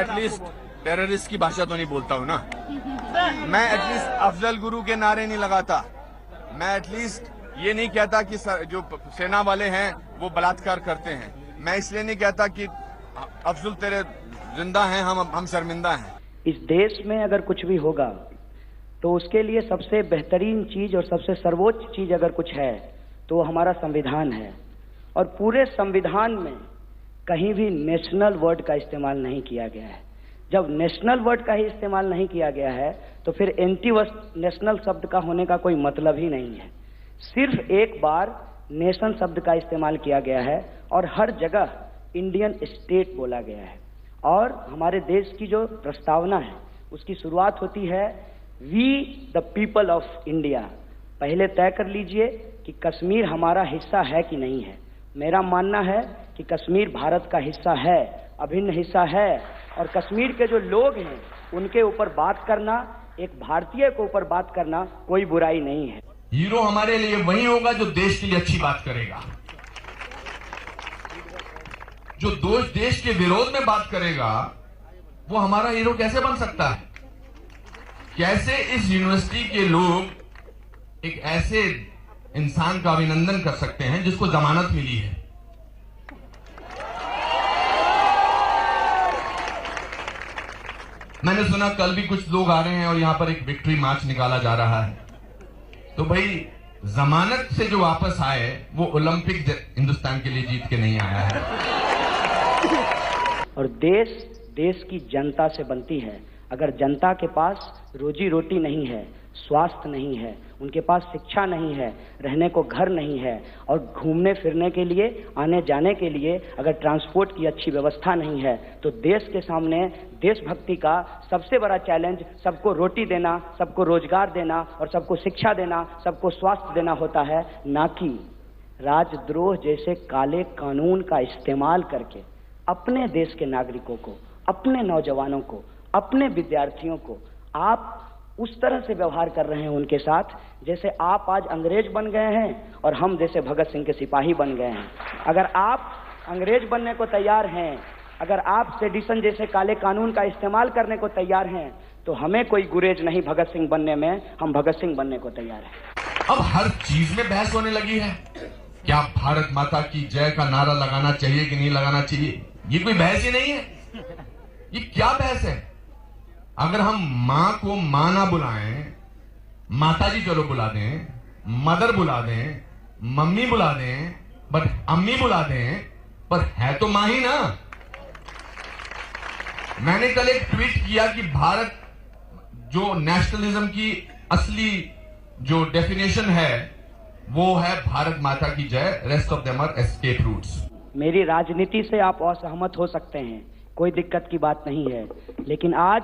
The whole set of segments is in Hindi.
एटलीस्ट टेररिस्ट की भाषा तो नहीं बोलता हूँ ना। मैं एटलीस्ट अफजल गुरु के नारे नहीं लगाता। मैं एटलीस्ट ये नहीं कहता कि जो सेना वाले हैं वो बलात्कार करते हैं। मैं इसलिए नहीं कहता कि अफजल तेरे जिंदा हैं, हम शर्मिंदा हैं। इस देश में अगर कुछ भी होगा तो उसके लिए सबसे बेहतरीन चीज और सबसे सर्वोच्च चीज अगर कुछ है तो हमारा संविधान है। और पूरे संविधान में कहीं भी नेशनल वर्ड का इस्तेमाल नहीं किया गया है। जब नेशनल वर्ड का ही इस्तेमाल नहीं किया गया है तो फिर एंटी नेशनल शब्द का होने का कोई मतलब ही नहीं है। सिर्फ एक बार नेशन शब्द का इस्तेमाल किया गया है और हर जगह इंडियन स्टेट बोला गया है। और हमारे देश की जो प्रस्तावना है उसकी शुरुआत होती है we the people of India. पहले तय कर लीजिए कि कश्मीर हमारा हिस्सा है कि नहीं है। मेरा मानना है कि कश्मीर भारत का हिस्सा है, अभिन्न हिस्सा है। और कश्मीर के जो लोग हैं उनके ऊपर बात करना, एक भारतीय के ऊपर बात करना कोई बुराई नहीं है। हीरो हमारे लिए वही होगा जो देश के लिए अच्छी बात करेगा। जो देश के विरोध में बात करेगा वो हमारा हीरो कैसे बन सकता है? कैसे इस यूनिवर्सिटी के लोग एक ऐसे इंसान का अभिनंदन कर सकते हैं जिसको जमानत मिली है? मैंने सुना कल भी कुछ लोग आ रहे हैं और यहां पर एक विक्ट्री मार्च निकाला जा रहा है। तो भाई जमानत से जो वापस आए वो ओलंपिक हिंदुस्तान के लिए जीत के नहीं आया है। और देश की जनता से बनती है। अगर जनता के पास रोजी रोटी नहीं है, स्वास्थ्य नहीं है, उनके पास शिक्षा नहीं है, रहने को घर नहीं है और घूमने फिरने के लिए, आने जाने के लिए अगर ट्रांसपोर्ट की अच्छी व्यवस्था नहीं है तो देश के सामने देशभक्ति का सबसे बड़ा चैलेंज सबको रोटी देना, सबको रोजगार देना और सबको शिक्षा देना, सबको स्वास्थ्य देना होता है, ना कि राजद्रोह जैसे काले कानून का इस्तेमाल करके अपने देश के नागरिकों को, अपने नौजवानों को, अपने विद्यार्थियों को आप उस तरह से व्यवहार कर रहे हैं उनके साथ जैसे आप आज अंग्रेज बन गए हैं और हम जैसे भगत सिंह के सिपाही बन गए हैं। अगर आप अंग्रेज बनने को तैयार हैं, अगर आप सेडिशन जैसे काले कानून का इस्तेमाल करने को तैयार हैं तो हमें कोई गुरेज नहीं भगत सिंह बनने में, हम भगत सिंह बनने को तैयार हैं। अब हर चीज में बहस होने लगी है। क्या भारत माता की जय का नारा लगाना चाहिए कि नहीं लगाना चाहिए? ये कोई बहस ही नहीं है। ये क्या बहस है? अगर हम मां को मां ना बुलाएं, माता जी चलो बुला दें, मदर बुला दें, मम्मी बुला दें, बट अम्मी बुला दें, पर है तो मां ही ना। मैंने कल एक ट्वीट किया कि भारत जो नेशनलिज्म की असली जो डेफिनेशन है वो है भारत माता की जय, rest of them are escape routes. मेरी राजनीति से आप असहमत हो सकते हैं, कोई दिक्कत की बात नहीं है, लेकिन आज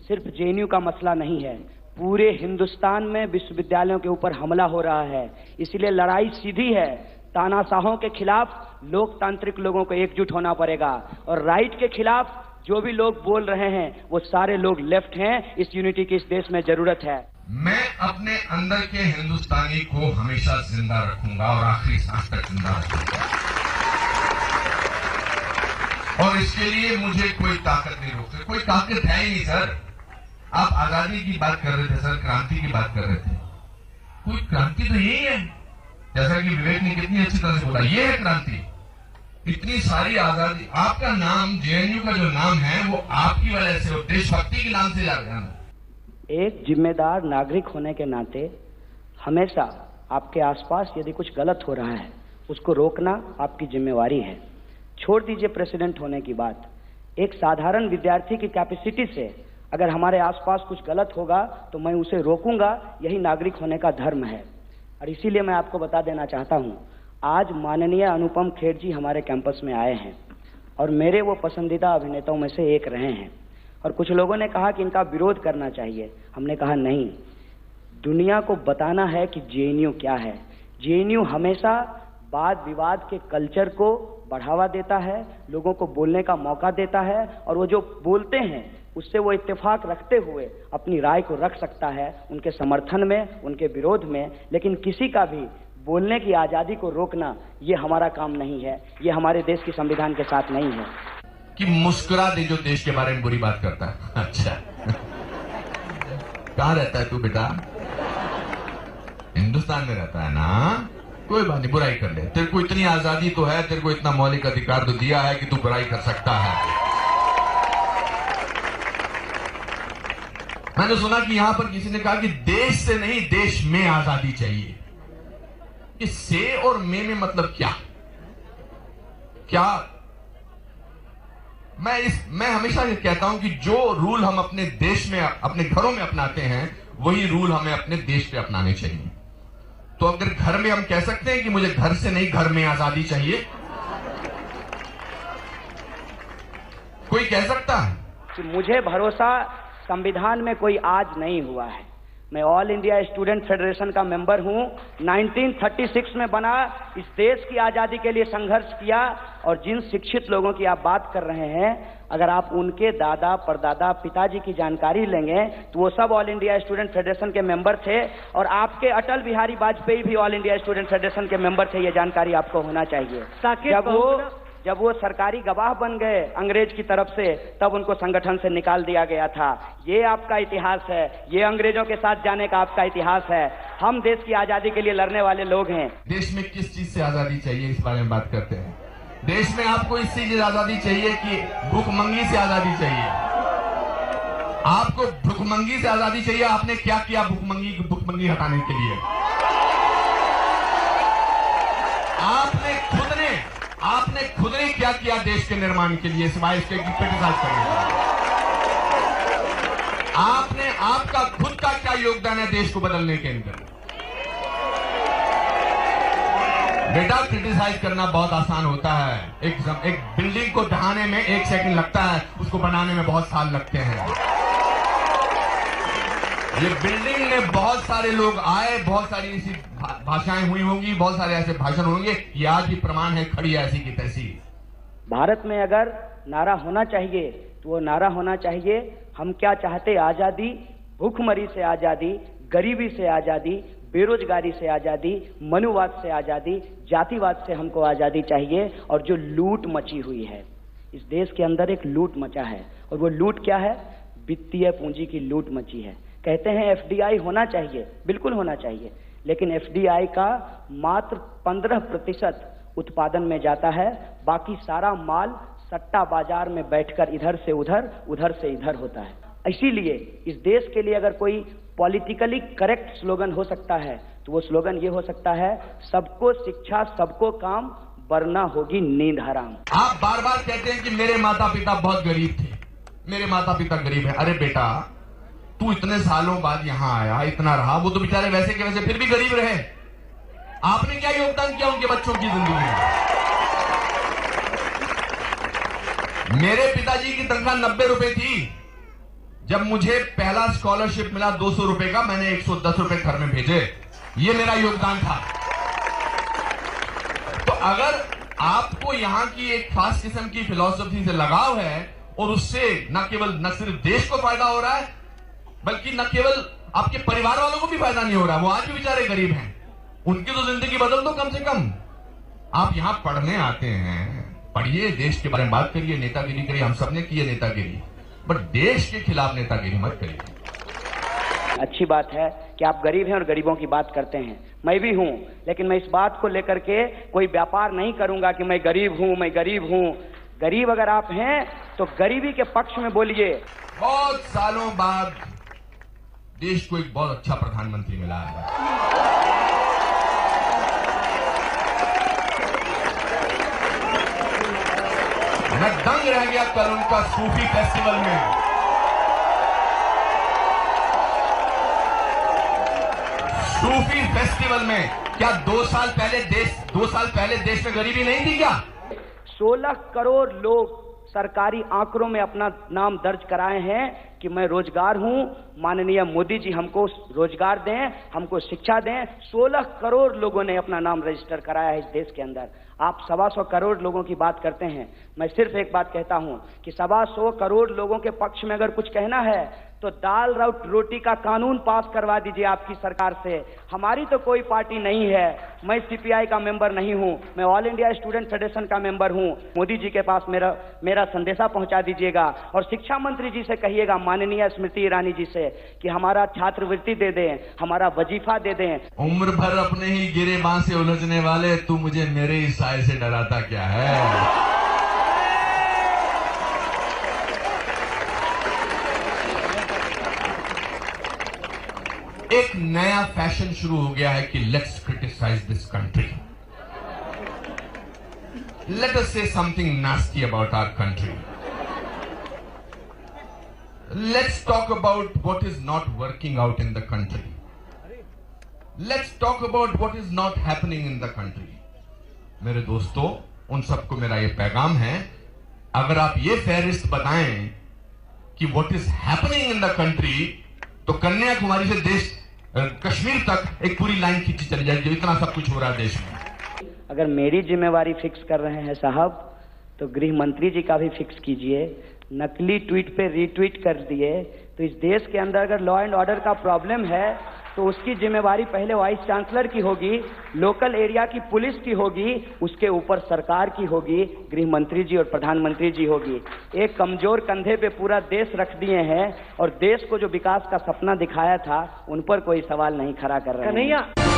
सिर्फ जेएनयू का मसला नहीं है, पूरे हिंदुस्तान में विश्वविद्यालयों के ऊपर हमला हो रहा है। इसलिए लड़ाई सीधी है, तानाशाहों के खिलाफ लोकतांत्रिक लोगों को एकजुट होना पड़ेगा और राइट के खिलाफ जो भी लोग बोल रहे हैं वो सारे लोग लेफ्ट हैं। इस यूनिटी की इस देश में जरूरत है। मैं अपने अंदर के हिंदुस्तानी को हमेशा जिंदा रखूंगा और आखिरी सांस तक जिंदा रखूंगा और इसके लिए मुझे कोई ताकत नहीं रोक सकती। कोई ताकत है ही नहीं सर। आप आजादी की बात कर रहे थे सर, क्रांति की बात कर रहे थे। कोई क्रांति तो यही है, जैसा कि विवेक ने कितनी अच्छी तरह से बोला, ये है क्रांति। इतनी सारी आजादी, आपका नाम जेएनयू का जो नाम है वो आपकी वजह से, वो देशभक्ति के नाम से जाएगा। एक जिम्मेदार नागरिक होने के नाते हमेशा आपके आसपास यदि कुछ गलत हो रहा है उसको रोकना आपकी जिम्मेवारी है। छोड़ दीजिए प्रेसिडेंट होने की बात, एक साधारण विद्यार्थी की कैपेसिटी से अगर हमारे आसपास कुछ गलत होगा तो मैं उसे रोकूंगा। यही नागरिक होने का धर्म है। और इसीलिए मैं आपको बता देना चाहता हूं, आज माननीय अनुपम खेर जी हमारे कैंपस में आए हैं और मेरे वो पसंदीदा अभिनेताओं में से एक रहे हैं। और कुछ लोगों ने कहा कि इनका विरोध करना चाहिए। हमने कहा नहीं, दुनिया को बताना है कि जेएनयू क्या है। जेएनयू हमेशा वाद विवाद के कल्चर को बढ़ावा देता है, लोगों को बोलने का मौका देता है और वो जो बोलते हैं उससे वो इत्तेफाक रखते हुए अपनी राय को रख सकता है, उनके समर्थन में, उनके विरोध में। लेकिन किसी का भी बोलने की आज़ादी को रोकना ये हमारा काम नहीं है, ये हमारे देश के संविधान के साथ नहीं है। कि मुस्कुरा दे जो देश के बारे में बुरी बात करता है। अच्छा कहां रहता है तू बेटा? हिंदुस्तान में रहता है ना? कोई बात नहीं, बुराई कर ले। तेरे को इतनी आजादी तो है, तेरे को इतना मौलिक अधिकार तो दिया है कि तू बुराई कर सकता है। मैंने सुना कि यहां पर किसी ने कहा कि देश से नहीं देश में आजादी चाहिए। कि से और में मतलब क्या? मैं हमेशा ये कहता हूं कि जो रूल हम अपने देश में अपने घरों में अपनाते हैं वही रूल हमें अपने देश पे अपनाने चाहिए। तो अगर घर में हम कह सकते हैं कि मुझे घर से नहीं घर में आजादी चाहिए, कोई कह सकता है? कि मुझे भरोसा संविधान में कोई आज नहीं हुआ है। मैं ऑल इंडिया स्टूडेंट फेडरेशन का मेंबर हूं। 1936 में बना, इस देश की आजादी के लिए संघर्ष किया। और जिन शिक्षित लोगों की आप बात कर रहे हैं, अगर आप उनके दादा परदादा पिताजी की जानकारी लेंगे तो वो सब ऑल इंडिया स्टूडेंट फेडरेशन के मेंबर थे। और आपके अटल बिहारी वाजपेयी भी ऑल इंडिया स्टूडेंट फेडरेशन के मेंबर थे। ये जानकारी आपको होना चाहिए। जब वो सरकारी गवाह बन गए अंग्रेज की तरफ से, तब उनको संगठन से निकाल दिया गया था। ये आपका इतिहास है, ये अंग्रेजों के साथ जाने का आपका इतिहास है। हम देश की आजादी के लिए लड़ने वाले लोग हैं। देश में किस चीज से आजादी चाहिए, इस बारे में बात करते हैं। देश में आपको इस चीज से आजादी चाहिए कि भूखमंगी से आजादी चाहिए? आपको भूखमंगी से आजादी चाहिए। आपने क्या किया भूखमंगी हटाने के लिए? आपने खुद ने क्या किया देश के निर्माण के लिए, सिवाय इसके क्रिटिसाइज करने का? आपका खुद का क्या योगदान है देश को बदलने के अंदर? बेटा, क्रिटिसाइज करना बहुत आसान होता है। एक बिल्डिंग को ढहाने में 1 सेकंड लगता है, उसको बनाने में बहुत साल लगते हैं। ये बिल्डिंग में बहुत सारे लोग आए, बहुत सारी ऐसी भाषाएं हुई होंगी, बहुत सारे ऐसे भाषण होंगे। ये आज भी प्रमाण है, खड़ी ऐसी की तैसी। भारत में अगर नारा होना चाहिए तो वो नारा होना चाहिए, हम क्या चाहते? आजादी, भूखमरी से आजादी, गरीबी से आजादी, बेरोजगारी से आजादी, मनुवाद से आजादी, जातिवाद से हमको आजादी चाहिए। और जो लूट मची हुई है इस देश के अंदर, एक लूट मचा है। और वो लूट क्या है? वित्तीय पूंजी की लूट मची है। कहते हैं एफडीआई होना चाहिए, बिल्कुल होना चाहिए, लेकिन एफडीआई का मात्र 15% उत्पादन में जाता है। बाकी सारा माल सट्टा बाजार में बैठकर इधर से उधर, उधर से इधर होता है। इसीलिए इस देश के लिए अगर कोई पॉलिटिकली करेक्ट स्लोगन हो सकता है तो वो स्लोगन ये हो सकता है, सबको शिक्षा सबको काम, वरना होगी नींद हराम। आप बार बार कहते हैं कि मेरे माता पिता बहुत गरीब थे, मेरे माता पिता गरीब है। अरे बेटा, तू इतने सालों बाद यहां आया, इतना रहा, वो तो बेचारे वैसे के वैसे फिर भी गरीब रहे। आपने क्या योगदान किया उनके बच्चों की जिंदगी में? मेरे पिताजी की तनख्वाह 90 रुपए थी। जब मुझे पहला स्कॉलरशिप मिला 200 रुपए का, मैंने 110 रुपए घर में भेजे। ये मेरा योगदान था। तो अगर आपको यहां की एक खास किस्म की फिलॉसफी से लगाव है और उससे न सिर्फ देश को फायदा हो रहा है, बल्कि न केवल आपके परिवार वालों को भी फायदा नहीं हो रहा, वो आज भी बेचारे गरीब हैं, उनकी तो जिंदगी बदल दो कम से कम। आप यहां पढ़ने आते हैं, पढ़िए, देश के बारे में बात करिए, नेतागिरी करिए, हम सबने की है नेतागिरी, बट देश के खिलाफ नेतागिरी मत करिए। अच्छी बात है कि आप गरीब हैं और गरीबों की बात करते हैं, मैं भी हूं, लेकिन मैं इस बात को लेकर के कोई व्यापार नहीं करूंगा कि मैं गरीब हूं, मैं गरीब हूं। गरीब अगर आप हैं तो गरीबी के पक्ष में बोलिए। बहुत सालों बाद देश को एक बहुत अच्छा प्रधानमंत्री मिला है। मैं दंग रह गया कल उनका सूफी फेस्टिवल में। सूफी फेस्टिवल में क्या 2 साल पहले देश में गरीबी नहीं थी क्या? 16 करोड़ लोग सरकारी आंकड़ों में अपना नाम दर्ज कराए हैं कि मैं रोजगार हूं, माननीय मोदी जी हमको रोजगार दें, हमको शिक्षा दें। 16 करोड़ लोगों ने अपना नाम रजिस्टर कराया है इस देश के अंदर। आप 125 करोड़ लोगों की बात करते हैं। मैं सिर्फ एक बात कहता हूं कि 125 करोड़ लोगों के पक्ष में अगर कुछ कहना है तो दाल रोटी का कानून पास करवा दीजिए आपकी सरकार से। हमारी तो कोई पार्टी नहीं है, मैं सीपीआई का मेंबर नहीं हूं, मैं ऑल इंडिया स्टूडेंट फेडरेशन का मेंबर हूं। मोदी जी के पास मेरा संदेशा पहुंचा दीजिएगा और शिक्षा मंत्री जी से कहिएगा, माननीय स्मृति ईरानी जी से, कि हमारा छात्रवृत्ति दे दें, हमारा वजीफा दे दें। उम्र भर अपने ही गिरे बांह से उलझने वाले, तू मुझे मेरे ही साए से डराता क्या है? एक नया फैशन शुरू हो गया है कि let's criticize this country, let us say something nasty about our country, let's talk about what is not working out in the country, let's talk about what is not happening in the country. मेरे दोस्तों, उन सबको मेरा ये पैगाम है, अगर आप ये फहरिस्त बताएं कि what is happening in the country, तो कन्याकुमारी से देश कश्मीर तक एक पूरी लाइन खींची चली जाएगी, इतना सब कुछ हो रहा है देश में। अगर मेरी जिम्मेवारी फिक्स कर रहे हैं साहब, तो गृह मंत्री जी का भी फिक्स कीजिए। नकली ट्वीट पे रीट्वीट कर दिए तो इस देश के अंदर अगर लॉ एंड ऑर्डर का प्रॉब्लम है तो उसकी जिम्मेवारी पहले वाइस चांसलर की होगी, लोकल एरिया की पुलिस की होगी, उसके ऊपर सरकार की होगी, गृह मंत्री जी और प्रधानमंत्री जी होगी। एक कमजोर कंधे पे पूरा देश रख दिए हैं और देश को जो विकास का सपना दिखाया था उन पर कोई सवाल नहीं खड़ा कर रहे हैं।